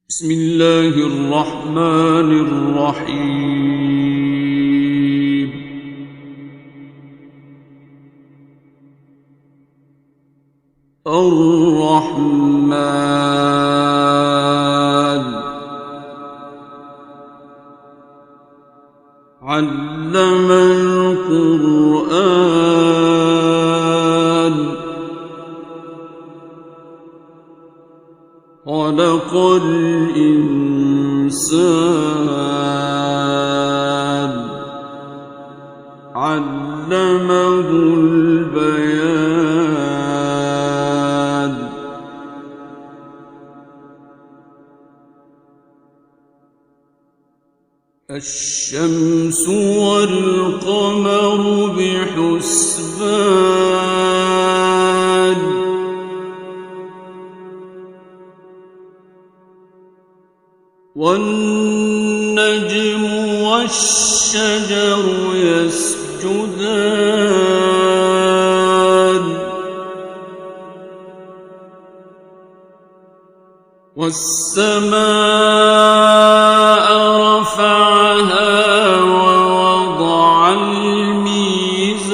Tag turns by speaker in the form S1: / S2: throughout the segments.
S1: بسم الله الرحمن الرحيم. الرحمن علم القرآن خلق الإنسان علمه البيان. الشمس والقمر بحسبان والنجم والشجر يسجدان والسماء رفعها ووضع الميزان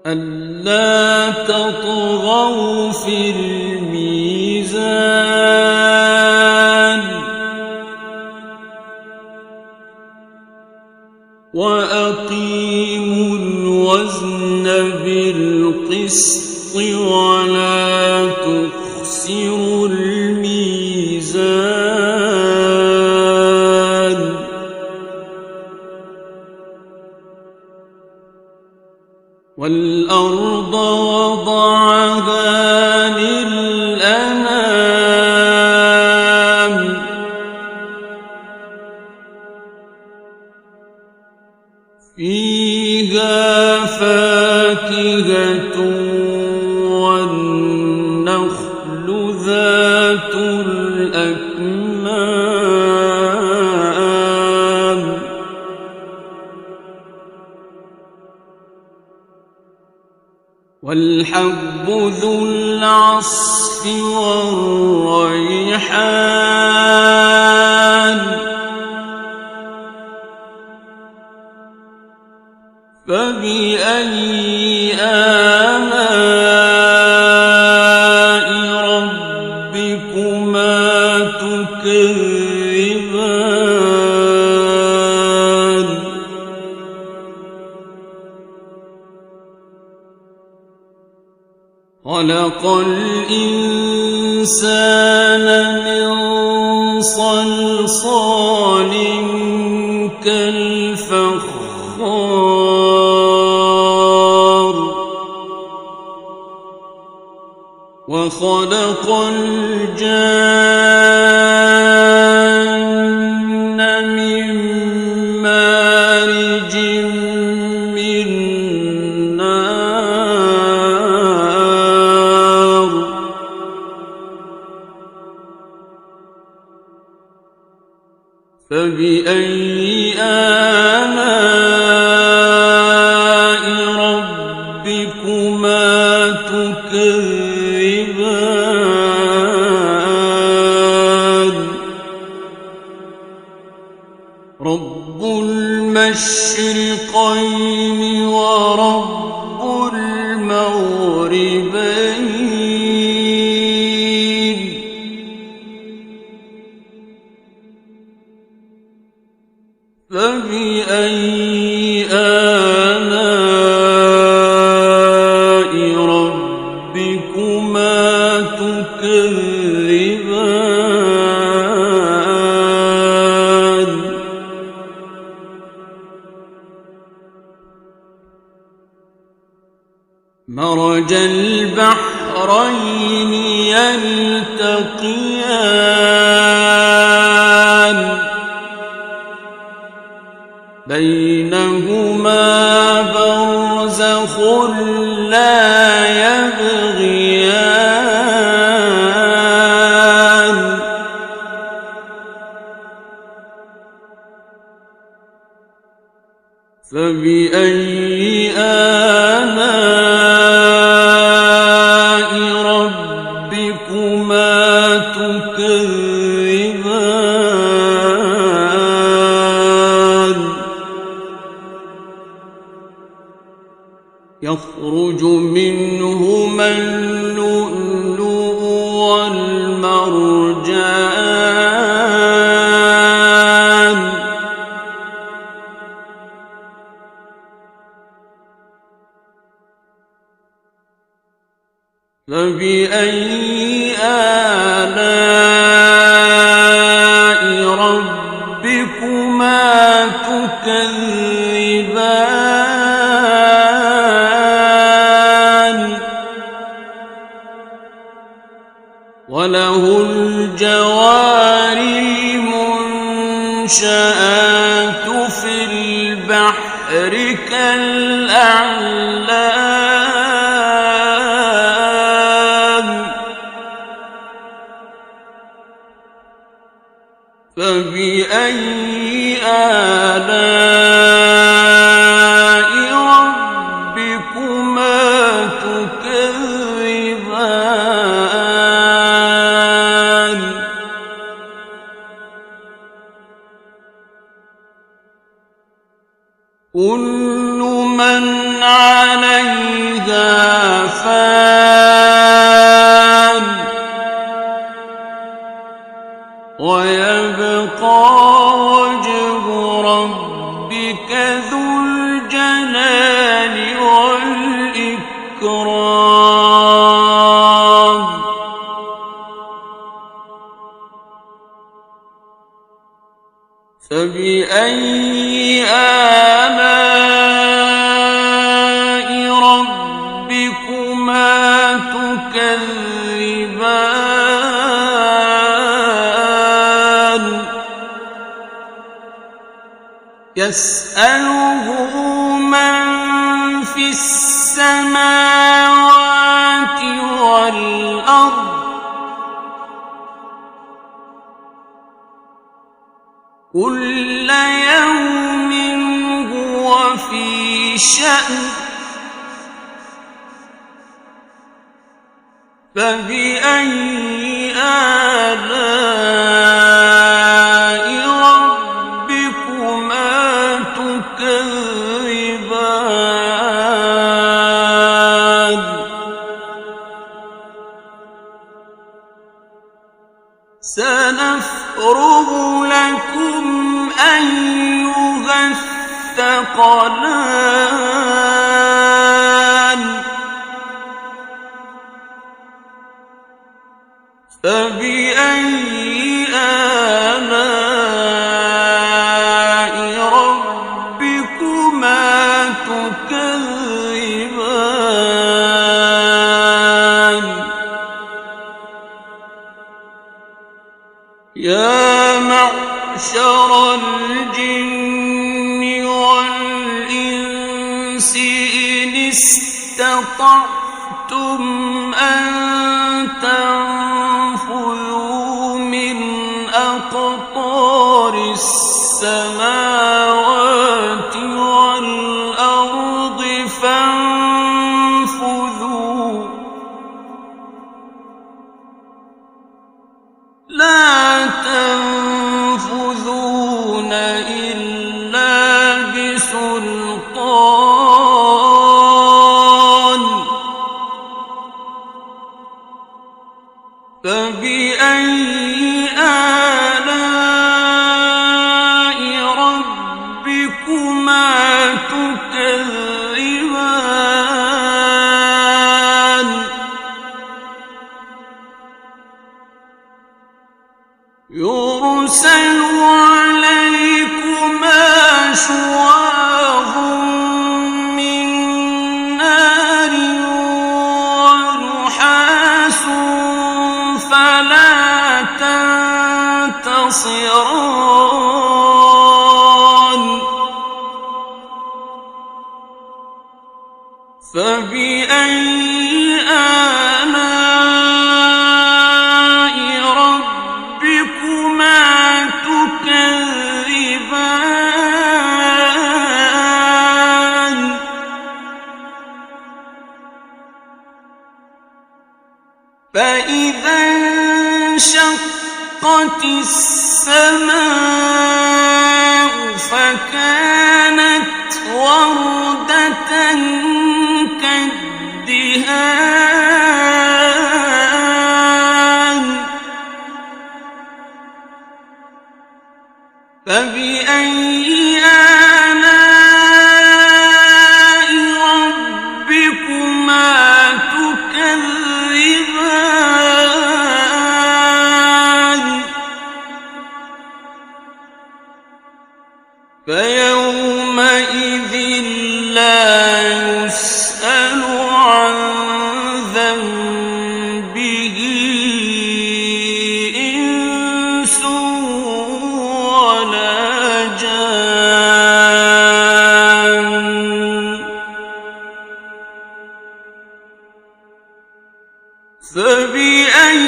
S1: ألا تطغوا في الميزان وأقيموا الوزن بالقسط ولا تخسروا الميزان والأرض وضعها للأنام فيها فاكهة والنخل ذات الأكمام والحب ذو العصف والريحان فبأي آلاء ربكما تكذبان خلق الإنسان من صلصال كالفخار وخلق الجان من مارج من نار فبأي آلاء ربكما تكذبان رب المشرقين ورب المغربين فبأي آلاء ربكما تكذبان مرج البحرين يلتقيان بينهما برزخ لا يبغيان فبأي آلاء يخرج منهما اللؤلؤ والمرجان فبأي آلاء ربكما تكذبان وله الجوار المنشآت في البحر كالأعلام فبأي آلاء ربكما تكذبان كل من عليها فان ويبقى وجه ربك ذو الجلال والإكرام فبأي آلاء ربكما تكذبان يسأله من في السماوات والأرض كل يوم هو في شأن فبأي آلاء ربكما تكذبان سنفرغ لكم أيها الثقلان فبأي آلاء ربكما تكذبان يا معشر الجن والإنس إن استطعتم أن تنفذوا من أقطار السماوات والأرض فانفذوا لا تنفذون إلا بسلطان فبأي آلاء ربكما تكذبان يرسل عليكما شواظ من نار ونحاس فلا تنتصران فبأي آلاء ربكما تكذبان فإذا انشقت السماء فكانت وردة فيومئذ لا يسأل عن ذنبه إنس ولا جان. فبأي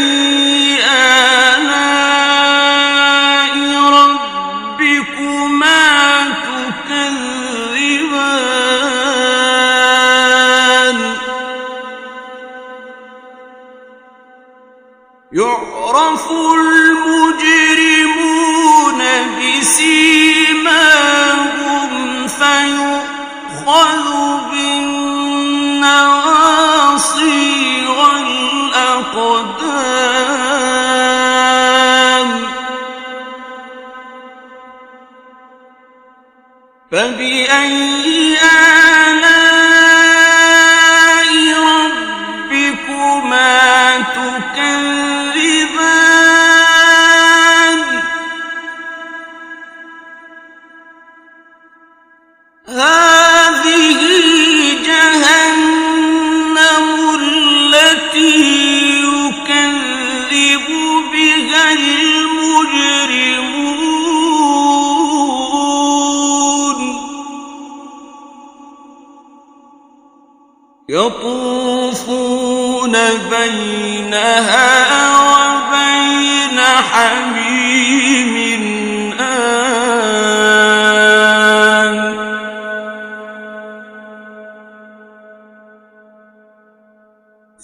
S1: آلاء ربكما تكذبان. يعرف المجرمون بسيماهم فيؤخذ بالنواصي والأقدام. فبأي آلاء ربكما تكذبان. هذه جهنم التي يكذب بها المجرمون. يطوفون بينها وبين حميم آن.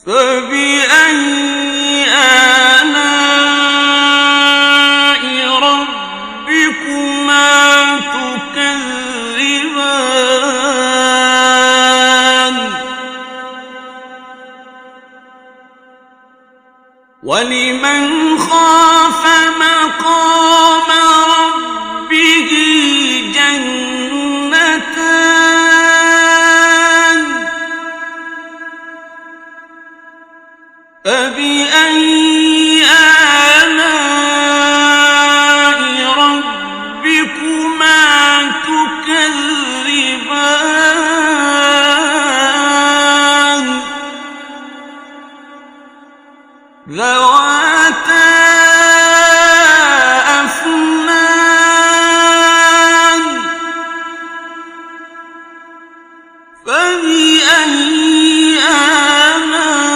S1: فبأي آلاء ربكما تكذبان. ولمن خاف مقام ربه جنتان. فبأي آلاء ربكما تكذبان. ذواتا أفنان. فبأي آلاء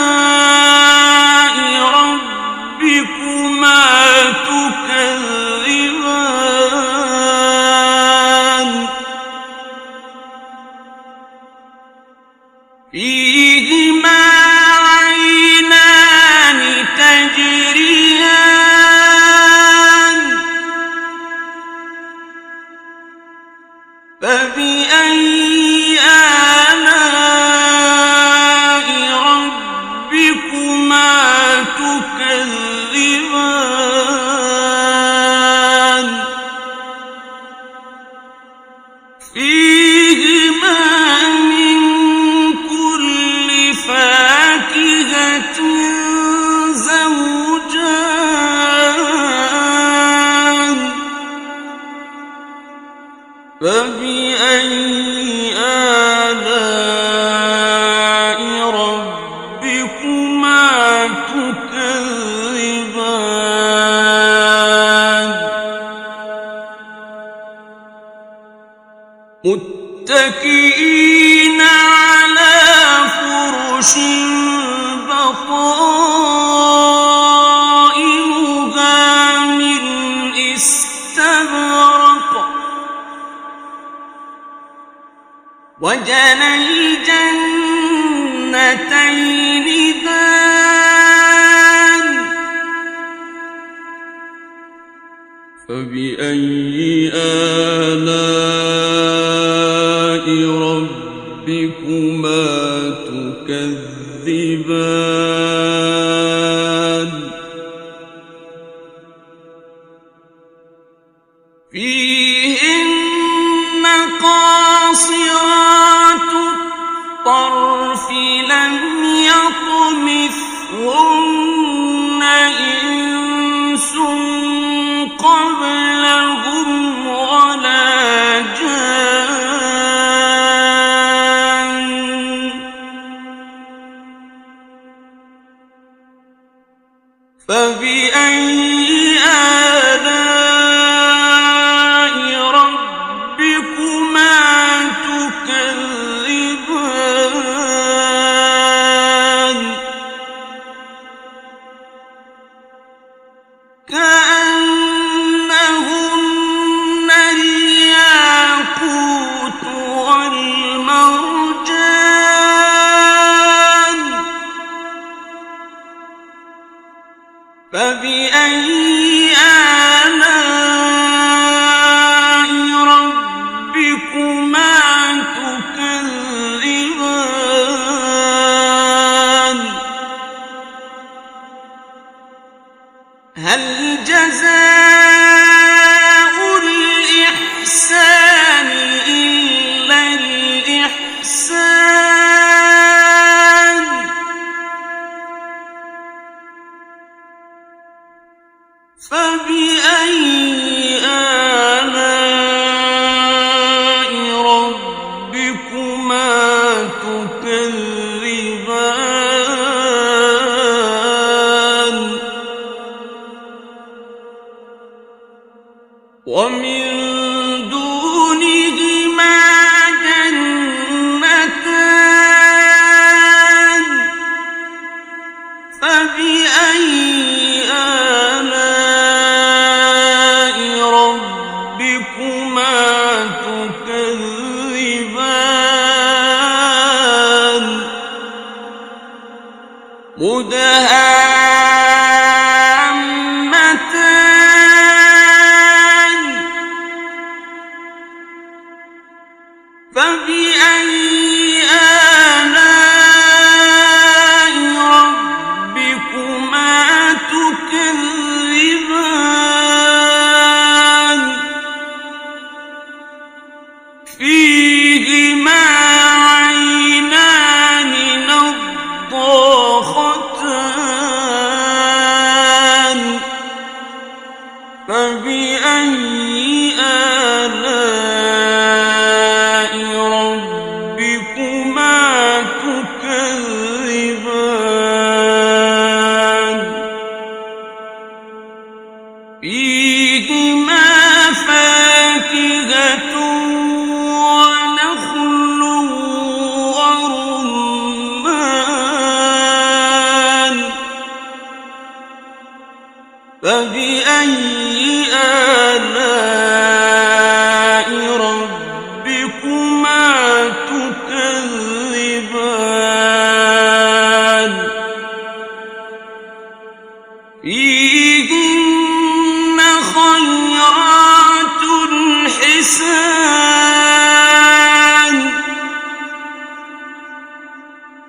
S1: ربكما تكذبان. فيهما عينان تجريان. فبأي آلاء ربكما تكذبان. فيهما من كل فاكهة زوجان. فبأي آلاء ربكما تكذبان. متكئين على فرش بطائنها من استبرق. وجنى الجنتين دان. فبأي آلاء ربكما تكذبان. فيهن قاصرات الطرف لم يطمثهن إنس قبلهم ولا فبأي آلاء ربكما تكذبان فيهما عينان نضاختان فبأي آلاء ربكما تكذبان فيهما فاكهة ونخل ورمان فبأي آلاء ربكما تكذبان فيهن خيرات حسان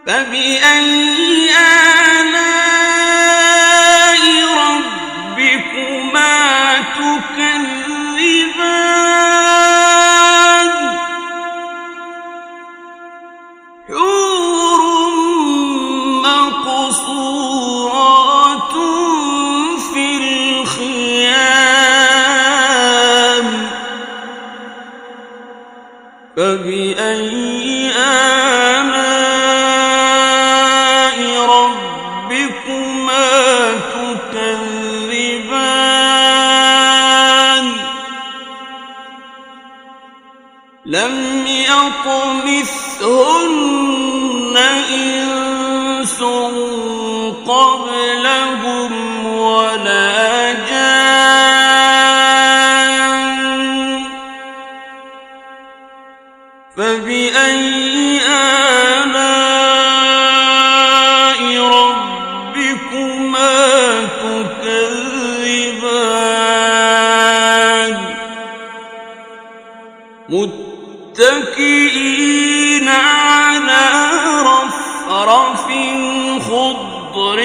S1: فبأي آلاء ربكما تكذبان حور مقصورات في الخيام فبأي آلاء ربكما تكذبان لم يطمثهن إنس قبلهم ولا جان فبأي آلاء ربكما تكذبان متكئين على رفرف خضر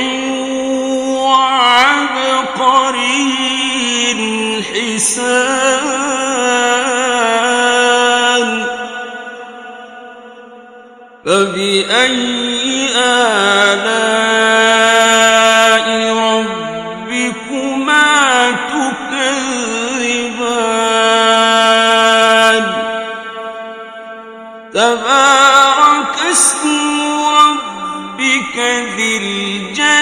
S1: وعبقري حسان فبأي آلاء ربكما تكذبان تبارك اسم ربك ذي الجلال